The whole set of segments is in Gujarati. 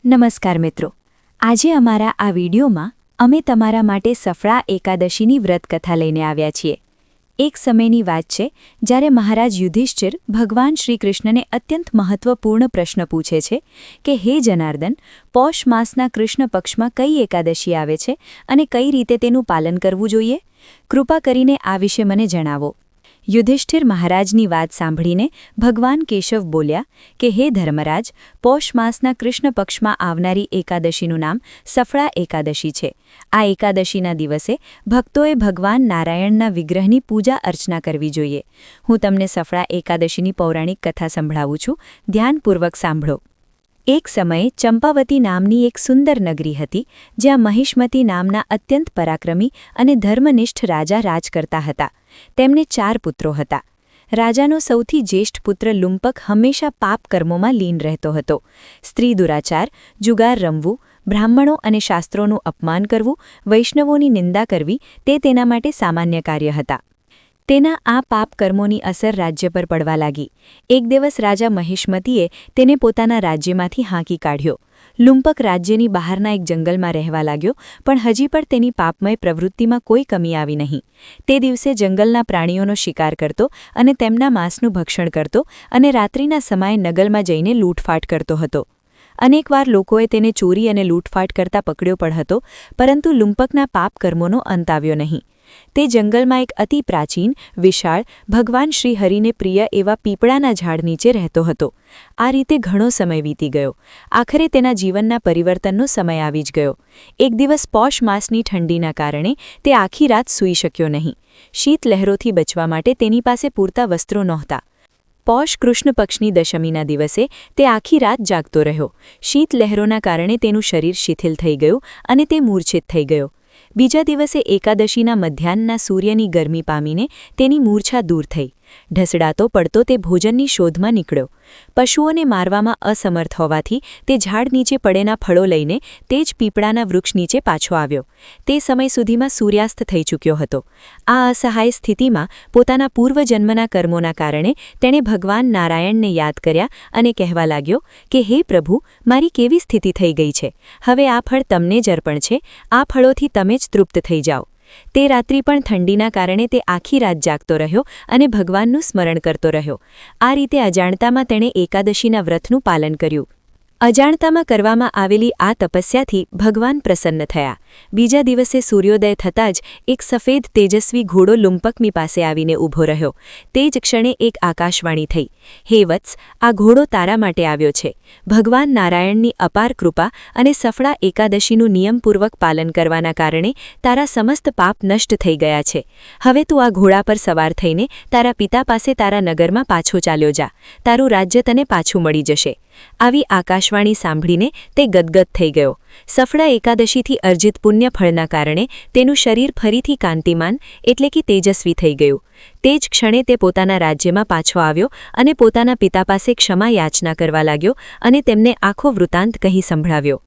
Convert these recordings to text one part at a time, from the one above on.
નમસ્કાર મિત્રો, આજે અમારા આ વિડીયોમાં અમે તમારા માટે સફળા એકાદશીની વ્રતકથા લઈને આવ્યા છીએ। એક સમયની વાત છે જ્યારે મહારાજ યુધિષ્ઠિર ભગવાન શ્રીકૃષ્ણને અત્યંત મહત્વપૂર્ણ પ્રશ્ન પૂછે છે કે હે જનાર્દન, પૌષ માસના કૃષ્ણ પક્ષમાં કઈ એકાદશી આવે છે અને કઈ રીતે તેનું પાલન કરવું જોઈએ? કૃપા કરીને આ વિશે મને જણાવો। યુધિષ્ઠિર મહારાજની વાત સાંભળીને ભગવાન કેશવ બોલ્યા કે હે ધર્મરાજ, પૌષ માસના કૃષ્ણ પક્ષમાં આવનારી એકાદશીનું નામ સફળા એકાદશી છે। આ એકાદશીના દિવસે ભક્તોએ ભગવાન નારાયણના વિગ્રહની પૂજા અર્ચના કરવી જોઈએ। હું તમને સફળા એકાદશીની પૌરાણિક કથા સંભળાવું છું, ધ્યાનપૂર્વક સાંભળો। એક સમયે ચંપાવતી નામની એક સુંદર નગરી હતી, જ્યાં મહિષ્મતી નામના અત્યંત પરાક્રમી અને ધર્મનિષ્ઠ રાજા રાજ કરતા હતા। તેમને 4 પુત્રો હતા। રાજાનો સૌથી જ્યેષ્ઠ પુત્ર લુંપક હંમેશા પાપ કર્મોમાં લીન રહેતો હતો। સ્ત્રી દુરાચાર, જુગાર રમવું, બ્રાહ્મણો અને શાસ્ત્રોનું અપમાન કરવું, વૈષ્ણવોની નિંદા કરવી તે તેના માટે સામાન્ય કાર્ય હતા। તેના આ પાપ કર્મોની અસર રાજ્ય પર પડવા લાગી। એક દિવસ રાજા મહિષ્મતીએ તેને પોતાના રાજ્યમાંથી હાંકી કાઢ્યો। લુંપક રાજ્યની બહારના એક જંગલમાં રહેવા લાગ્યો, પણ હજી પણ તેની પાપમય પ્રવૃત્તિમાં કોઈ કમી આવી નહીં। તે દિવસે જંગલના પ્રાણીઓનો શિકાર કરતો અને તેમના માંસનું ભક્ષણ કરતો અને રાત્રિના સમયે નગરમાં જઈને લૂંટફાટ કરતો હતો। અનેકવાર લોકોએ તેને ચોરી અને લૂંટફાટ કરતા પકડ્યો પણ હતો, પરંતુ લુંપકના પાપ કર્મોનો અંત આવ્યો નહીં। તે જંગલમાં એક અતિ પ્રાચીન, વિશાળ, ભગવાન શ્રી હરિને પ્રિય એવા પીપળાના ઝાડ નીચે રહેતો હતો। આ રીતે ઘણો સમય વીતી ગયો। આખરે તેના જીવનના પરિવર્તનનો સમય આવી જ ગયો। એક દિવસ પૌષ માસની ઠંડીના કારણે તે આખી રાત સૂઈ શક્યો નહીં। શીત લહેરોથી બચવા માટે તેની પાસે પૂરતા વસ્ત્રો નહોતા। પૌષ કૃષ્ણ પક્ષની દશમીના દિવસે તે આખી રાત જાગતો રહ્યો। શીત લહેરોના કારણે તેનું શરીર શિથિલ થઈ ગયું અને તે મૂર્છિત થઈ ગયો। બીજા દિવસે એકાદશીના મધ્યાહનના સૂર્યની ગરમી પામીને તેની મૂર્છા દૂર થઈ। ઢસડાતો પડતો તે ભોજનની શોધમાં નીકળ્યો। પશુઓને મારવામાં અસમર્થ હોવાથી તે ઝાડ નીચે પડેલા ફળો લઈને તે જ પીપળાના વૃક્ષ નીચે પાછો આવ્યો। તે સમય સુધીમાં સૂર્યાસ્ત થઈ ચૂક્યો હતો। આ અસહાય સ્થિતિમાં પોતાના પૂર્વજન્મના કર્મોના કારણે તેણે ભગવાન નારાયણને યાદ કર્યા અને કહેવા લાગ્યો કે હે પ્રભુ, મારી કેવી સ્થિતિ થઈ ગઈ છે? હવે આ ફળ તમને જ અર્પણ છે। આ ફળોથી તમે જ તૃપ્ત થઈ જાઓ। તે રાત્રિ પણ ઠંડીના કારણે તે આખી રાત જાગતો રહ્યો અને ભગવાનનું સ્મરણ કરતો રહ્યો। આ રીતે અજાણતામાં તેણે એકાદશીના વ્રતનું પાલન કર્યું। અજાણતામાં કરવામાં આવેલી આ તપસ્યાથી ભગવાન પ્રસન્ન થયા। બીજા દિવસે સૂર્યોદય થતાં જ એક સફેદ તેજસ્વી ઘોડો લુંપકની પાસે આવીને ઊભો રહ્યો। તે જ ક્ષણે એક આકાશવાણી થઈ, હે વત્સ, આ ઘોડો તારા માટે આવ્યો છે। ભગવાન નારાયણની અપાર કૃપા અને સફળા એકાદશીનું નિયમપૂર્વક પાલન કરવાના કારણે તારા સમસ્ત પાપ નષ્ટ થઈ ગયા છે। હવે તું આ ઘોડા પર સવાર થઈને તારા પિતા પાસે તારા નગરમાં પાછો ચાલ્યો જા। તારું રાજ્ય તને પાછું મળી જશે। આવી આકાશવાણી સાંભળીને તે ગદગદ થઈ ગયો। સફળા એકાદશીથી અર્જિત પુણ્ય ફળના કારણે તેનું શરીર ફરીથી કાંતિમાન એટલે કે તેજસ્વી થઈ ગયું। તે જ ક્ષણે તે પોતાના રાજ્યમાં પાછો આવ્યો અને પોતાના પિતા પાસે ક્ષમા યાચના કરવા લાગ્યો અને તેમને આખો વૃત્તાંત કહી સંભળાવ્યો।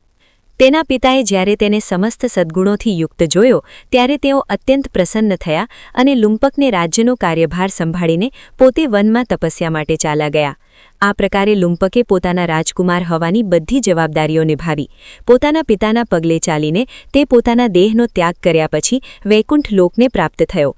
તેના પિતાએ જ્યારે તેને સમસ્ત સદ્ગુણોથી યુક્ત જોયો ત્યારે તેઓ અત્યંત પ્રસન્ન થયા અને લુંપકને રાજ્યનો કાર્યભાર સંભાળીને પોતે વનમાં તપસ્યા માટે ચાલ્યા ગયા। આ પ્રકારે લુંપકે પોતાના રાજકુમાર હોવાની બધી જવાબદારીઓ નિભાવી। પોતાના પિતાના પગલે ચાલીને તે પોતાના દેહનો ત્યાગ કર્યા પછી વૈકુંઠ લોકને પ્રાપ્ત થયો।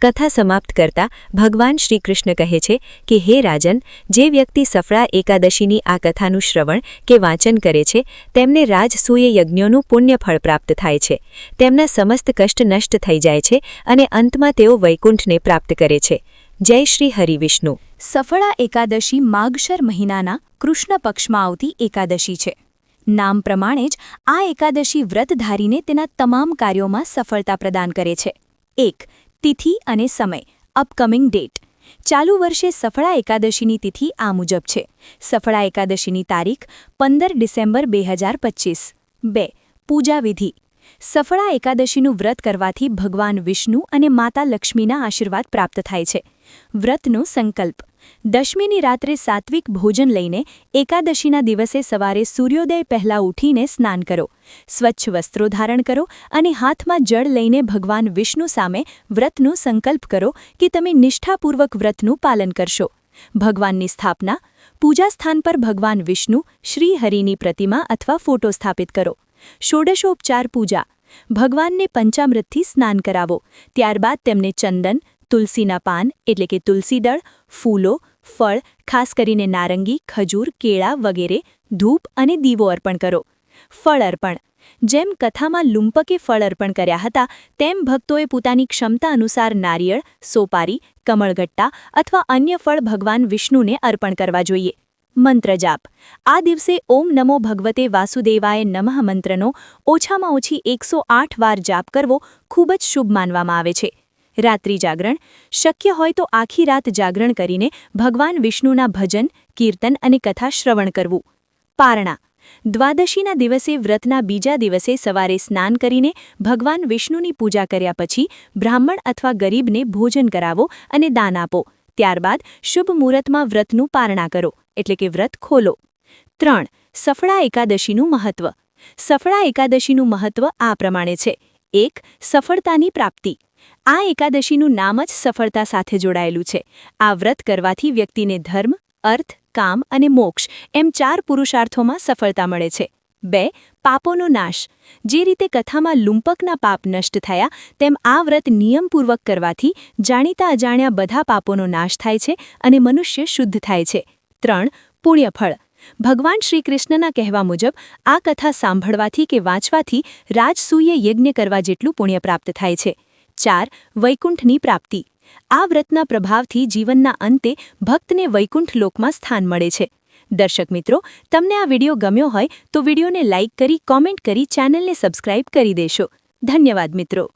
કથા સમાપ્ત કરતા ભગવાન શ્રીકૃષ્ણ કહે છે કે હે રાજન, જે વ્યક્તિ સફળા એકાદશીની આ કથાનું શ્રવણ કે વાંચન કરે છે તેમને રાજસૂય યજ્ઞોનું પુણ્ય ફળ પ્રાપ્ત થાય છે। તેમના સમસ્ત કષ્ટ નષ્ટ થઈ જાય છે અને અંતમાં તેઓ વૈકુંઠને પ્રાપ્ત કરે છે। જય શ્રી હરિવિષ્ણુ। સફળા એકાદશી માગશર મહિનાના કૃષ્ણ પક્ષમાં આવતી એકાદશી છે। નામ પ્રમાણે જ આ એકાદશી વ્રત ધારીને તેના તમામ કાર્યોમાં સફળતા પ્રદાન કરે છે। 1. તિથિ અને સમય, અપકમિંગ ડેટ। ચાલુ વર્ષે સફળા એકાદશીની તિથિ આ મુજબ છે। સફળા એકાદશીની તારીખ 15 ડિસેમ્બર 2025। 2. પૂજા વિધિ। સફળા એકાદશીનું વ્રત કરવાથી ભગવાન વિષ્ણુ અને માતા લક્ષ્મીના આશીર્વાદ પ્રાપ્ત થાય છે। વ્રતનો સંકલ્પ। દશમીની રાત્રે સાત્વિક ભોજન લઈને એકાદશીના દિવસે સવારે સૂર્યોદય પહેલાં ઉઠીને સ્નાન કરો। સ્વચ્છ વસ્ત્રો ધારણ કરો અને હાથમાં જળ લઈને ભગવાન વિષ્ણુ સામે વ્રતનો સંકલ્પ કરો કે તમે નિષ્ઠાપૂર્વક વ્રતનું પાલન કરશો। ભગવાનની સ્થાપના. પૂજા સ્થાન પર ભગવાન વિષ્ણુ શ્રી હરિની પ્રતિમા અથવા ફોટો સ્થાપિત કરો. ષોડશોપચાર પૂજા. ભગવાનને પંચામૃતથી સ્નાન કરાવો. ત્યારબાદ તેમને ચંદન, તુલસીના પાન એટલે કે તુલસીદળ, ફૂલો, ફળ ખાસ કરીને નારંગી, ખજૂર, કેળા વગેરે, ધૂપ અને દીવો અર્પણ કરો. ફળ અર્પણ. જેમ કથામાં લુંપકે ફળ અર્પણ કર્યા હતા તેમ ભક્તોએ પોતાની ક્ષમતા અનુસાર નારિયેળ, સોપારી, કમળગટ્ટા અથવા અન્ય ફળ ભગવાન વિષ્ણુને અર્પણ કરવા જોઈએ. મંત્ર જાપ. આ દિવસે ઓમ નમો ભગવતે વાસુદેવાય નમઃ મંત્રનો ઓછામાં ઓછી 108 વાર જાપ કરવો ખૂબ જ શુભ માનવામાં આવે છે. રાત્રિ જાગરણ. શક્ય હોય તો આખી રાત જાગરણ કરીને ભગવાન વિષ્ણુના ભજન, કીર્તન અને કથા શ્રવણ કરવું. પારણા. દ્વાદશીના દિવસે વ્રતના બીજા દિવસે સવારે સ્નાન કરીને ભગવાન વિષ્ણુની પૂજા કર્યા પછી બ્રાહ્મણ અથવા ગરીબને ભોજન કરાવો અને દાન આપો. ત્યારબાદ શુભ મુહૂર્તમાં વ્રતનું પારણા કરો એટલે કે વ્રત ખોલો. 3. સફળા એકાદશીનું મહત્વ. સફળા એકાદશીનું મહત્વ આ પ્રમાણે છે. 1. સફળતાની પ્રાપ્તિ. આ એકાદશીનું નામ જ સફળતા સાથે જોડાયેલું છે. આ વ્રત કરવાથી વ્યક્તિને ધર્મ, અર્થ, કામ અને મોક્ષ એમ 4 પુરુષાર્થોમાં સફળતા મળે છે. 2. પાપોનો નાશ. જે રીતે કથામાં લુંપકના પાપ નષ્ટ થયા તેમ આ વ્રત નિયમપૂર્વક કરવાથી જાણીતા અજાણ્યા બધા પાપોનો નાશ થાય છે અને મનુષ્ય શુદ્ધ થાય છે. 3. પુણ્યફળ. ભગવાન શ્રી કૃષ્ણના કહેવા મુજબ આ કથા સાંભળવાથી કે વાંચવાથી રાજસૂય યજ્ઞ કરવા જેટલું પુણ્ય પ્રાપ્ત થાય છે. 4. વૈકુંઠની પ્રાપ્તિ. આ વ્રતના પ્રભાવથી જીવનના અંતે ભક્તને વૈકુંઠ લોકમાં સ્થાન મળે છે. દર્શક મિત્રો, તમને આ વિડિયો ગમ્યો હોય તો વિડિયોને લાઇક કરી, કોમેન્ટ કરી, ચેનલને સબસ્ક્રાઇબ કરી દેશો. ધન્યવાદ મિત્રો.